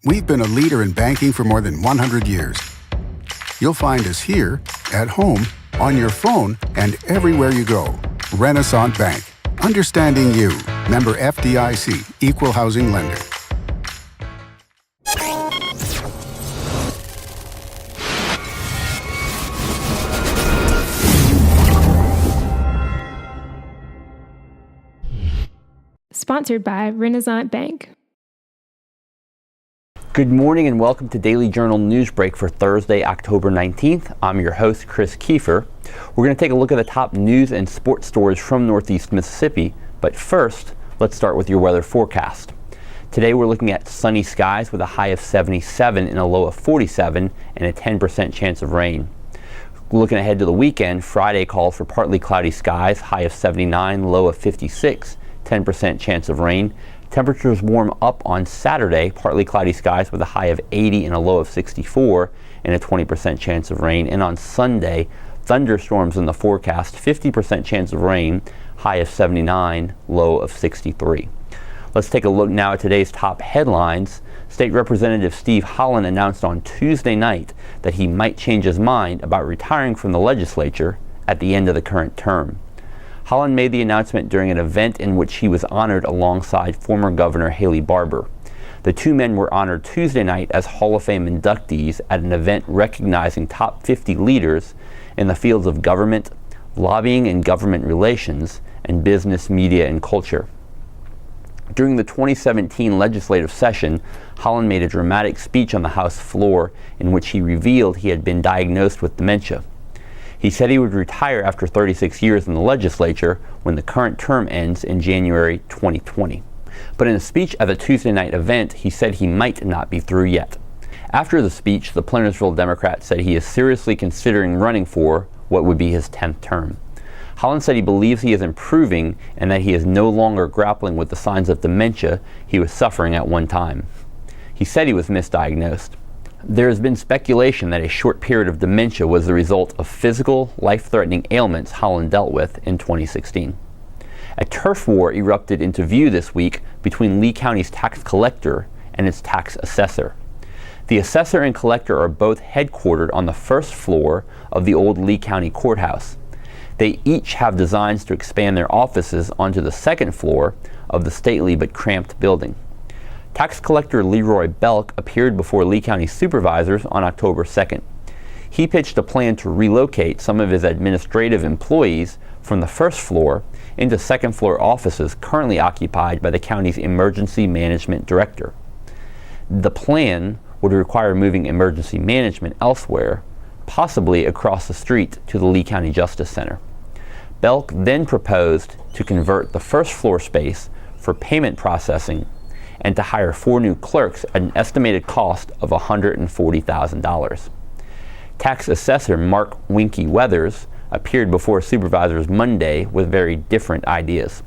We've been a leader in banking for more than 100 years. You'll find us here, at home, on your phone, and everywhere you go. Renaissance Bank. Understanding you. Member FDIC. Equal housing lender. Sponsored by Renaissance Bank. Good morning and welcome to Daily Journal Newsbreak for Thursday, October 19th. I'm your host, Chris Kiefer. We're going to take a look at the top news and sports stories from Northeast Mississippi. But first, let's start with your weather forecast. Today we're looking at sunny skies with a high of 77 and a low of 47 and a 10% chance of rain. Looking ahead to the weekend, Friday calls for partly cloudy skies, high of 79, low of 56, 10% chance of rain. Temperatures warm up on Saturday, partly cloudy skies with a high of 80 and a low of 64 and a 20% chance of rain. And on Sunday, thunderstorms in the forecast, 50% chance of rain, high of 79, low of 63. Let's take a look now at today's top headlines. State Representative Steve Holland announced on Tuesday night that he might change his mind about retiring from the legislature at the end of the current term. Holland made the announcement during an event in which he was honored alongside former Governor Haley Barbour. The two men were honored Tuesday night as Hall of Fame inductees at an event recognizing top 50 leaders in the fields of government, lobbying and government relations, and business, media, and culture. During the 2017 legislative session, Holland made a dramatic speech on the House floor in which he revealed he had been diagnosed with dementia. He said he would retire after 36 years in the legislature when the current term ends in January 2020. But in a speech at the Tuesday night event, he said he might not be through yet. After the speech, the Plantersville Democrat said he is seriously considering running for what would be his 10th term. Holland said he believes he is improving and that he is no longer grappling with the signs of dementia he was suffering at one time. He said he was misdiagnosed. There has been speculation that a short period of dementia was the result of physical, life-threatening ailments Holland dealt with in 2016. A turf war erupted into view this week between Lee County's tax collector and its tax assessor. The assessor and collector are both headquartered on the first floor of the old Lee County courthouse. They each have designs to expand their offices onto the second floor of the stately but cramped building. Tax collector Leroy Belk appeared before Lee County supervisors on October 2nd. He pitched a plan to relocate some of his administrative employees from the first floor into second floor offices currently occupied by the county's emergency management director. The plan would require moving emergency management elsewhere, possibly across the street to the Lee County Justice Center. Belk then proposed to convert the first floor space for payment processing and to hire 4 new clerks at an estimated cost of $140,000. Tax Assessor Mark Winky Weathers appeared before supervisors Monday with very different ideas.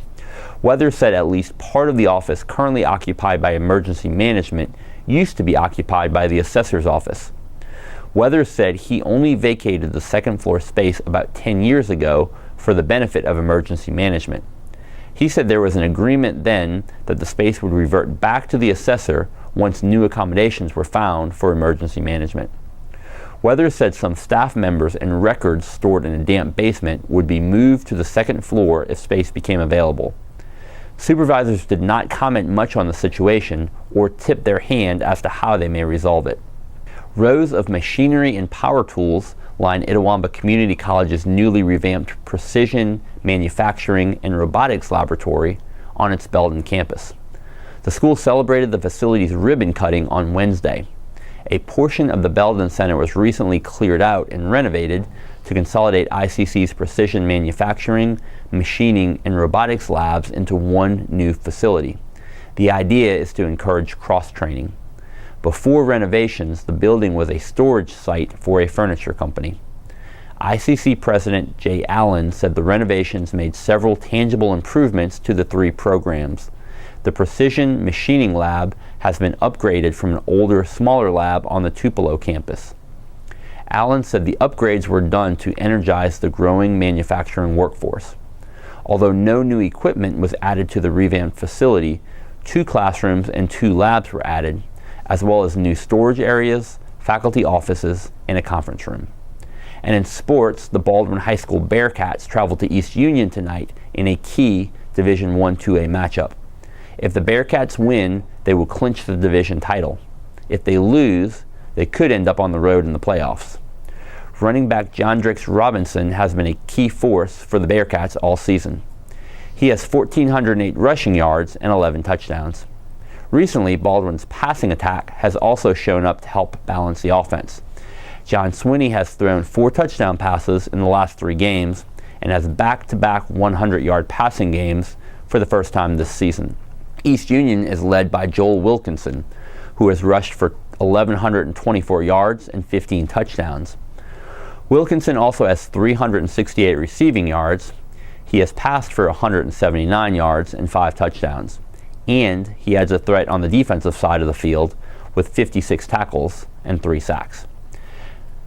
Weathers said at least part of the office currently occupied by emergency management used to be occupied by the assessor's office. Weathers said he only vacated the second floor space about 10 years ago for the benefit of emergency management. He said there was an agreement then that the space would revert back to the assessor once new accommodations were found for emergency management. Weathers said some staff members and records stored in a damp basement would be moved to the second floor if space became available. Supervisors did not comment much on the situation or tip their hand as to how they may resolve it. Rows of machinery and power tools line Itawamba Community College's newly revamped Precision Manufacturing and Robotics Laboratory on its Baldwin campus. The school celebrated the facility's ribbon cutting on Wednesday. A portion of the Baldwin Center was recently cleared out and renovated to consolidate ICC's precision manufacturing, machining, and robotics labs into one new facility. The idea is to encourage cross-training. Before renovations, the building was a storage site for a furniture company. ICC President Jay Allen said the renovations made several tangible improvements to the 3 programs. The Precision Machining Lab has been upgraded from an older, smaller lab on the Tupelo campus. Allen said the upgrades were done to energize the growing manufacturing workforce. Although no new equipment was added to the revamped facility, 2 classrooms and 2 labs were added, as well as new storage areas, faculty offices, and a conference room. And in sports, the Baldwin High School Bearcats travel to East Union tonight in a key Division I 2A matchup. If the Bearcats win, they will clinch the division title. If they lose, they could end up on the road in the playoffs. Running back John Drix Robinson has been a key force for the Bearcats all season. He has 1,408 rushing yards and 11 touchdowns. Recently, Baldwin's passing attack has also shown up to help balance the offense. John Swinney has thrown 4 touchdown passes in the last 3 games and has back-to-back 100-yard passing games for the first time this season. East Union is led by Joel Wilkinson, who has rushed for 1,124 yards and 15 touchdowns. Wilkinson also has 368 receiving yards. He has passed for 179 yards and 5 touchdowns. And he adds a threat on the defensive side of the field with 56 tackles and 3 sacks.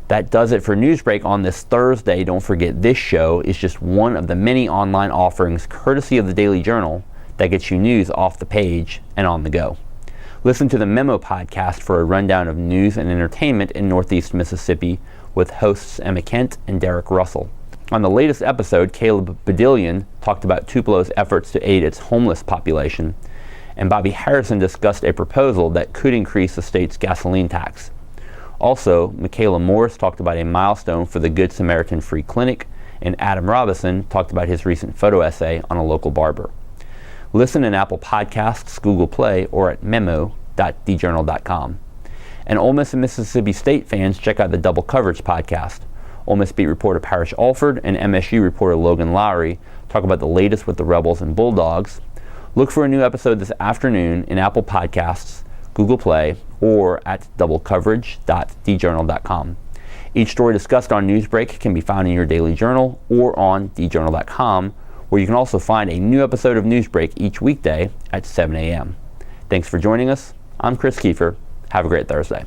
That does it for Newsbreak on this Thursday. Don't forget, this show is just one of the many online offerings courtesy of the Daily Journal that gets you news off the page and on the go. Listen to the Memo podcast for a rundown of news and entertainment in Northeast Mississippi with hosts Emma Kent and Derek Russell. On the latest episode, Caleb Badillion talked about Tupelo's efforts to aid its homeless population, and Bobby Harrison discussed a proposal that could increase the state's gasoline tax. Also, Michaela Morris talked about a milestone for the Good Samaritan Free Clinic, and Adam Robinson talked about his recent photo essay on a local barber. Listen in Apple Podcasts, Google Play, or at memo.djournal.com. And Ole Miss and Mississippi State fans, check out the Double Coverage podcast. Ole Miss beat reporter Parrish Alford and MSU reporter Logan Lowry talk about the latest with the Rebels and Bulldogs. Look for a new episode this afternoon in Apple Podcasts, Google Play, or at doublecoverage.djournal.com. Each story discussed on Newsbreak can be found in your daily journal or on djournal.com, where you can also find a new episode of Newsbreak each weekday at 7 a.m. Thanks for joining us. I'm Chris Kiefer. Have a great Thursday.